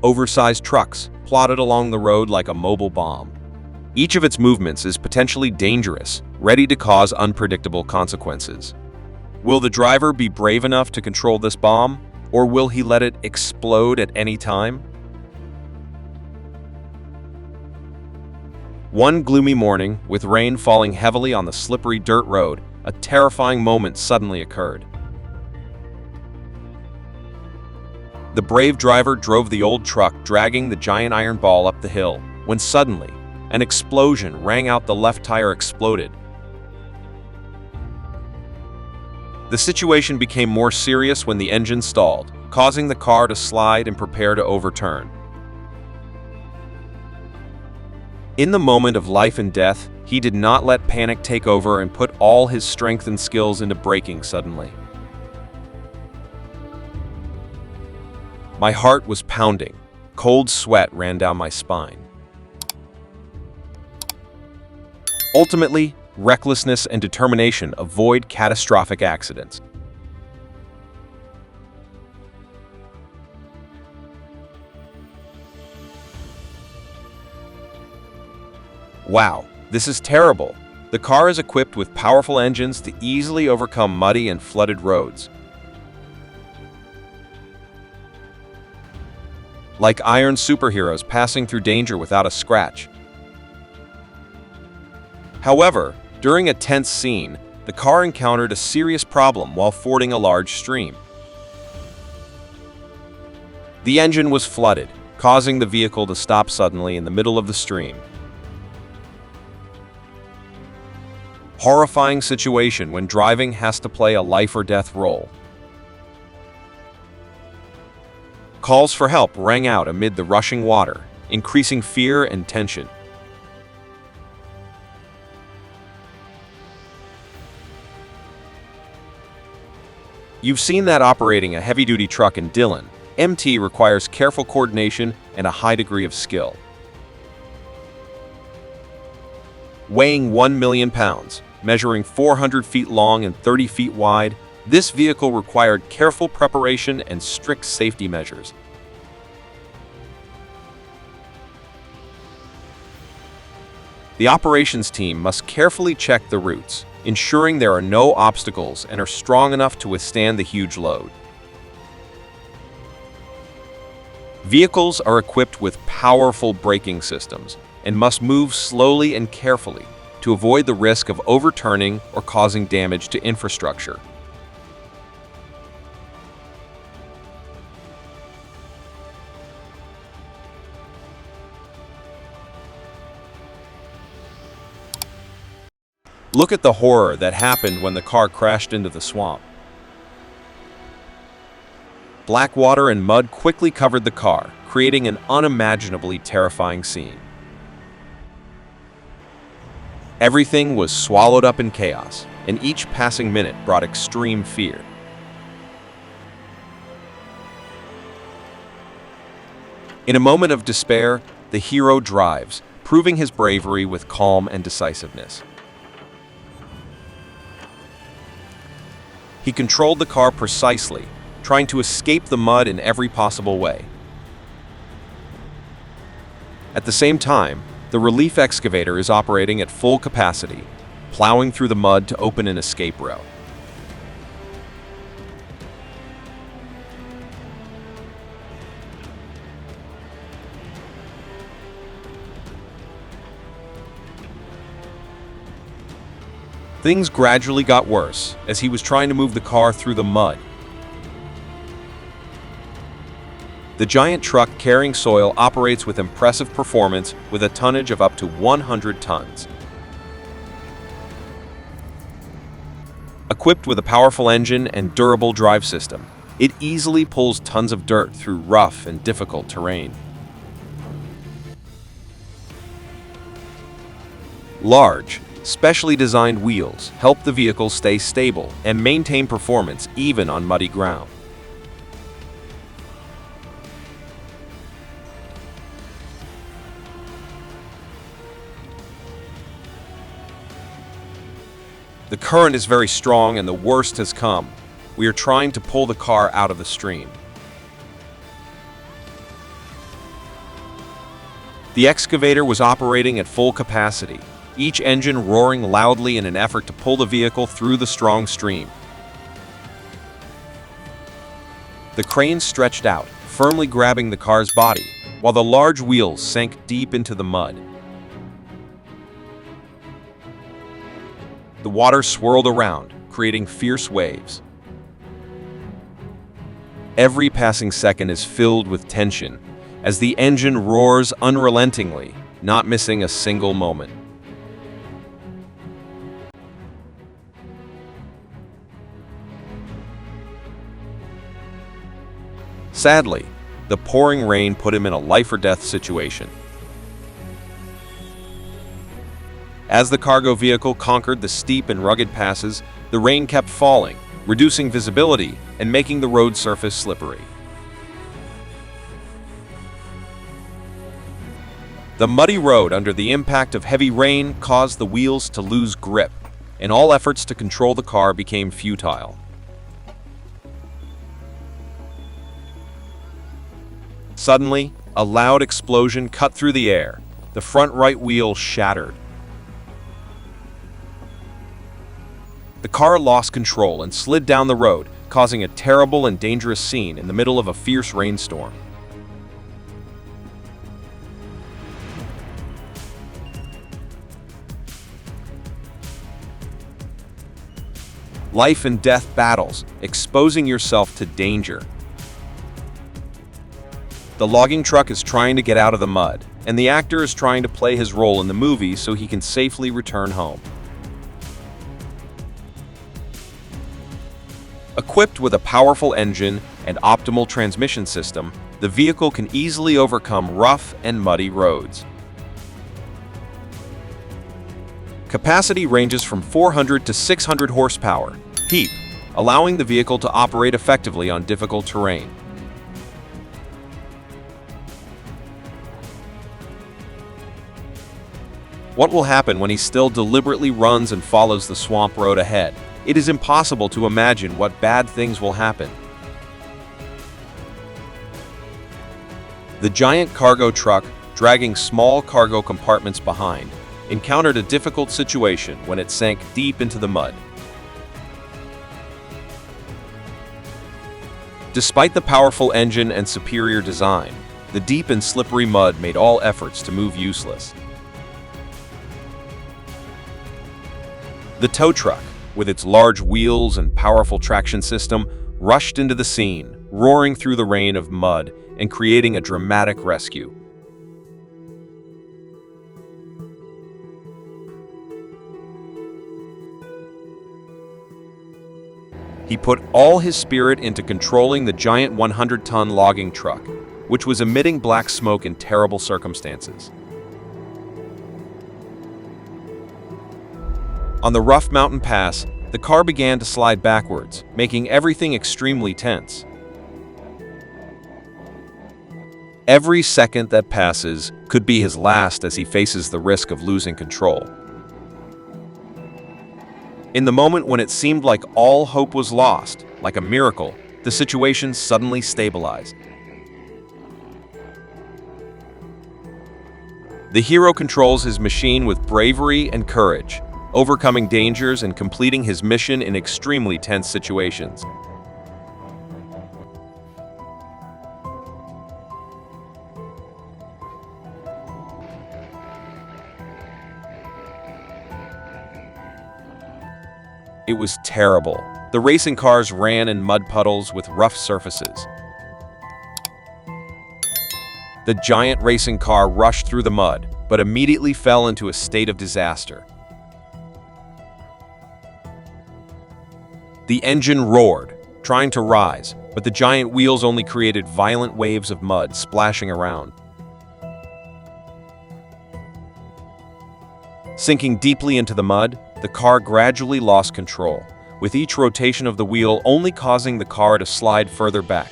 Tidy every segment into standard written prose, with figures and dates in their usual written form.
oversized trucks plotted along the road like a mobile bomb. Each of its movements is potentially dangerous, ready to cause unpredictable consequences. Will the driver be brave enough to control this bomb, or will he let it explode at any time? One gloomy morning, with rain falling heavily on the slippery dirt road, a terrifying moment suddenly occurred. The brave driver drove the old truck, dragging the giant iron ball up the hill, when suddenly, an explosion rang out. The left tire exploded. The situation became more serious when the engine stalled, causing the car to slide and prepare to overturn. In the moment of life and death, he did not let panic take over and put all his strength and skills into braking suddenly. My heart was pounding. Cold sweat ran down my spine. Ultimately, recklessness and determination avoid catastrophic accidents. Wow, this is terrible. The car is equipped with powerful engines to easily overcome muddy and flooded roads. Like iron superheroes passing through danger without a scratch. However, during a tense scene, the car encountered a serious problem while fording a large stream. The engine was flooded, causing the vehicle to stop suddenly in the middle of the stream. Horrifying situation when driving has to play a life-or-death role. Calls for help rang out amid the rushing water, increasing fear and tension. You've seen that operating a heavy-duty truck in Dillon, MT requires careful coordination and a high degree of skill. Weighing 1 million pounds, measuring 400 feet long and 30 feet wide, this vehicle required careful preparation and strict safety measures. The operations team must carefully check the routes, ensuring there are no obstacles and are strong enough to withstand the huge load. Vehicles are equipped with powerful braking systems and must move slowly and carefully to avoid the risk of overturning or causing damage to infrastructure. Look at the horror that happened when the car crashed into the swamp. Black water and mud quickly covered the car, creating an unimaginably terrifying scene. Everything was swallowed up in chaos, and each passing minute brought extreme fear. In a moment of despair, the hero drives, proving his bravery with calm and decisiveness. He controlled the car precisely, trying to escape the mud in every possible way. At the same time, the relief excavator is operating at full capacity, plowing through the mud to open an escape route. Things gradually got worse as he was trying to move the car through the mud. The giant truck carrying soil operates with impressive performance with a tonnage of up to 100 tons. Equipped with a powerful engine and durable drive system, it easily pulls tons of dirt through rough and difficult terrain. Large, specially designed wheels help the vehicle stay stable and maintain performance even on muddy ground. The current is very strong and the worst has come. We are trying to pull the car out of the stream. The excavator was operating at full capacity, each engine roaring loudly in an effort to pull the vehicle through the strong stream. The crane stretched out, firmly grabbing the car's body, while the large wheels sank deep into the mud. The water swirled around, creating fierce waves. Every passing second is filled with tension, as the engine roars unrelentingly, not missing a single moment. Sadly, the pouring rain put him in a life-or-death situation. As the cargo vehicle conquered the steep and rugged passes, the rain kept falling, reducing visibility and making the road surface slippery. The muddy road under the impact of heavy rain caused the wheels to lose grip, and all efforts to control the car became futile. Suddenly, a loud explosion cut through the air. The front right wheel shattered. The car lost control and slid down the road, causing a terrible and dangerous scene in the middle of a fierce rainstorm. Life and death battles, exposing yourself to danger. The logging truck is trying to get out of the mud, and the actor is trying to play his role in the movie so he can safely return home. Equipped with a powerful engine and optimal transmission system, the vehicle can easily overcome rough and muddy roads. Capacity ranges from 400 to 600 horsepower, peak, allowing the vehicle to operate effectively on difficult terrain. What will happen when he still deliberately runs and follows the swamp road ahead? It is impossible to imagine what bad things will happen. The giant cargo truck, dragging small cargo compartments behind, encountered a difficult situation when it sank deep into the mud. Despite the powerful engine and superior design, the deep and slippery mud made all efforts to move useless. The tow truck, with its large wheels and powerful traction system, rushed into the scene, roaring through the rain of mud and creating a dramatic rescue. He put all his spirit into controlling the giant 100-ton logging truck, which was emitting black smoke in terrible circumstances. On the rough mountain pass, the car began to slide backwards, making everything extremely tense. Every second that passes could be his last as he faces the risk of losing control. In the moment when it seemed like all hope was lost, like a miracle, the situation suddenly stabilized. The hero controls his machine with bravery and courage, overcoming dangers and completing his mission in extremely tense situations. It was terrible. The racing cars ran in mud puddles with rough surfaces. The giant racing car rushed through the mud, but immediately fell into a state of disaster. The engine roared, trying to rise, but the giant wheels only created violent waves of mud splashing around. Sinking deeply into the mud, the car gradually lost control, with each rotation of the wheel only causing the car to slide further back.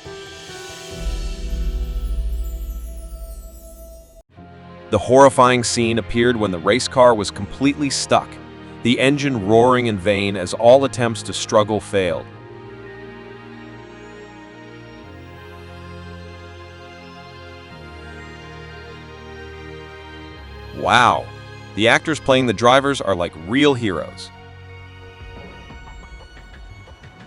The horrifying scene appeared when the race car was completely stuck, the engine roaring in vain as all attempts to struggle failed. Wow, the actors playing the drivers are like real heroes.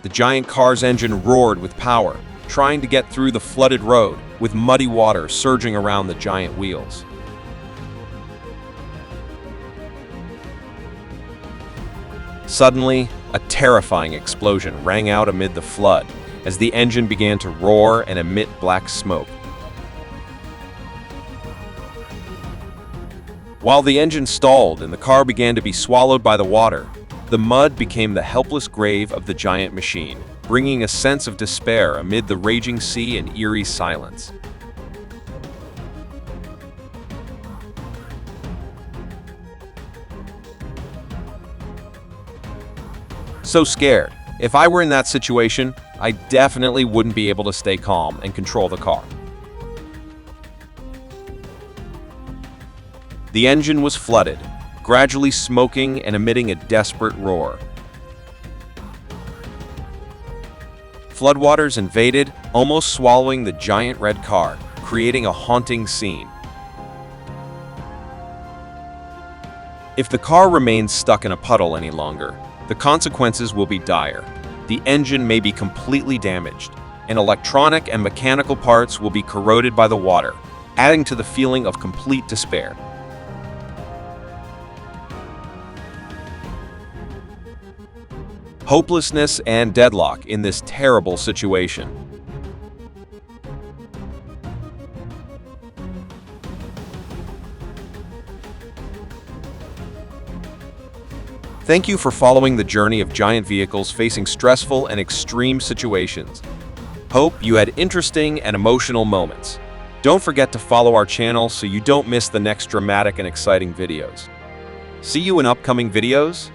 The giant car's engine roared with power, trying to get through the flooded road, with muddy water surging around the giant wheels. Suddenly, a terrifying explosion rang out amid the flood as the engine began to roar and emit black smoke. While the engine stalled and the car began to be swallowed by the water, the mud became the helpless grave of the giant machine, bringing a sense of despair amid the raging sea and eerie silence. So scared. If I were in that situation, I definitely wouldn't be able to stay calm and control the car. The engine was flooded, gradually smoking and emitting a desperate roar. Floodwaters invaded, almost swallowing the giant red car, creating a haunting scene. If the car remains stuck in a puddle any longer, the consequences will be dire. The engine may be completely damaged, and electronic and mechanical parts will be corroded by the water, adding to the feeling of complete despair. Hopelessness and deadlock in this terrible situation. Thank you for following the journey of giant vehicles facing stressful and extreme situations. Hope you had interesting and emotional moments. Don't forget to follow our channel so you don't miss the next dramatic and exciting videos. See you in upcoming videos.